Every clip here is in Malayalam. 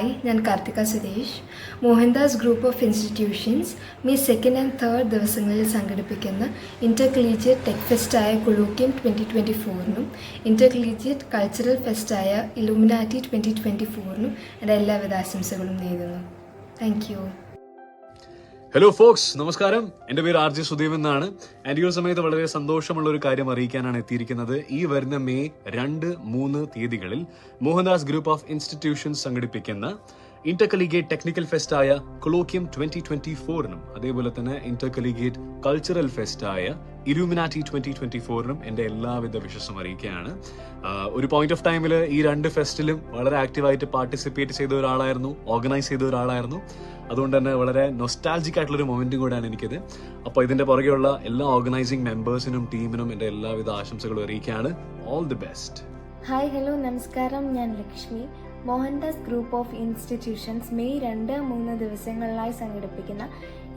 ഹായ്, ഞാൻ Karthika Suresh. Mohandas group of institutions May 2 and 3 ദിവസങ്ങളിൽ സംഘടിപ്പിക്കുന്ന ഇൻ്റർകൊളീജിയറ്റ് ടെക് ഫെസ്റ്റായ കൊളോക്യം 2024-നും ഇൻ്റർകൊളീജിയറ്റ് കൾച്ചറൽ ഫെസ്റ്റായ ഇലുമിനാറ്റി 2024-നും എൻ്റെ എല്ലാവിധ ആശംസകളും നേരുന്നു. Thank you. ഹലോ ഫോക്സ്, നമസ്കാരം. എൻ്റെ പേര് ആർ ജെ സുദേവ് എന്നാണ്. ആൻഡ് ഈ ഒരു സമയത്ത് വളരെ സന്തോഷമുള്ള ഒരു കാര്യം അറിയിക്കാനാണ് എത്തിയിരിക്കുന്നത്. ഈ വരുന്ന മെയ് 2-3 തീയതികളിൽ മോഹൻദാസ് ഗ്രൂപ്പ് ഓഫ് ഇൻസ്റ്റിറ്റ്യൂഷൻസ് സംഘടിപ്പിക്കുന്ന ഇന്റർകൊളീജിയറ്റ് ടെക്നിക്കൽ ഫെസ്റ്റായ കൊളോക്യം 2024-നും അതേപോലെ തന്നെ ഇന്റർകൊളീജിയറ്റ് കൾച്ചറൽ ഫെസ്റ്റായ ഇലുമിനാറ്റി 2024-നും എൻ്റെ എല്ലാവിധ വിശ്വാസം അറിയിക്കുകയാണ്. ഒരു പോയിന്റ് ഓഫ് ടൈമിൽ ഈ രണ്ട് ഫെസ്റ്റിലും വളരെ ആക്റ്റീവായിട്ട് പാർട്ടിസിപ്പേറ്റ് ചെയ്ത ഒരാളായിരുന്നു, ഓർഗനൈസ് ചെയ്ത ഒരാളായിരുന്നു. അതുകൊണ്ട് തന്നെ വളരെ നൊസ്റ്റാൾജിക് ആയിട്ടുള്ളൊരു മൊമെന്റും കൂടെയാണ് എനിക്കിത്. അപ്പോൾ ഇതിന്റെ പുറകെയുള്ള എല്ലാ ഓർഗനൈസിംഗ് മെമ്പേഴ്സിനും ടീമിനും എൻ്റെ എല്ലാവിധ ആശംസകളും അറിയിക്കുകയാണ്. All the best. Hi, hello, നമസ്കാരം. ഞാൻ Lakshmi. Mohandas group of institutions May 2-3 ദിവസങ്ങളിലായി സംഘടിപ്പിക്കുന്ന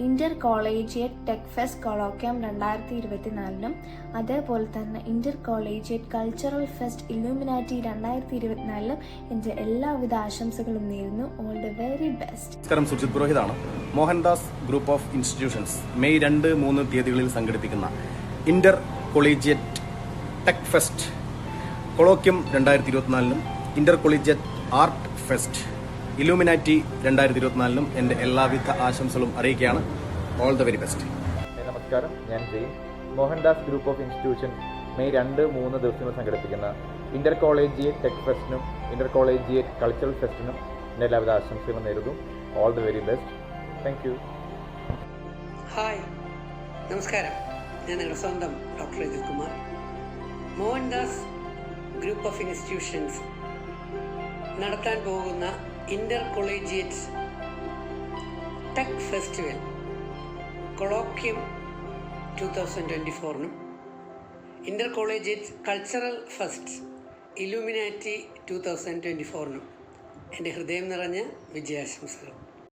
inter collegiate tech fest Colloquium 2024-നും അതേപോലെ തന്നെ inter collegiate cultural fest Illuminati 2024-നും എൻ്റെ എല്ലാവിധ ആശംസകളും നേരുന്നു. All the very best. നമസ്കാരം, സുജിത് പുരോഹിതാണ്. Mohandas group of institutions May 2-3 തീയതികളിൽ സംഘടിപ്പിക്കുന്ന inter collegiate tech fest Colloquium 2024-നും inter collegiate art fest Illuminati 2024-നും എൻ്റെ എല്ലാവിധ ആശംസകളും അറിയിക്കുകയാണ്. All the very best. നമസ്കാരം, ഞാൻ Jain. Mohandas group of institution May 2-3 ദിവസങ്ങൾ സംഘടിപ്പിക്കുന്ന ഇന്റർ കോളേജിയറ്റ് ടെക് ഫെസ്റ്റിനും ഇന്റർ കോളേജിയറ്റ് കൾച്ചറൽ ഫെസ്റ്റിനും എൻ്റെ എല്ലാവിധ ആശംസകളും നേരുന്നു. All the very best. Thank you. Hi, നമസ്കാരം. ഞാൻ നിങ്ങളുടെ സ്വന്തം doctor Rajith Kumar. Mohandas group of institutions നടത്താൻ പോകുന്ന inter collegiate tech festival Colloquium 2024-നും inter collegiate cultural fest Illuminati 2024-നും എൻ്റെ ഹൃദയം നിറഞ്ഞ വിജയാശംസകൾ.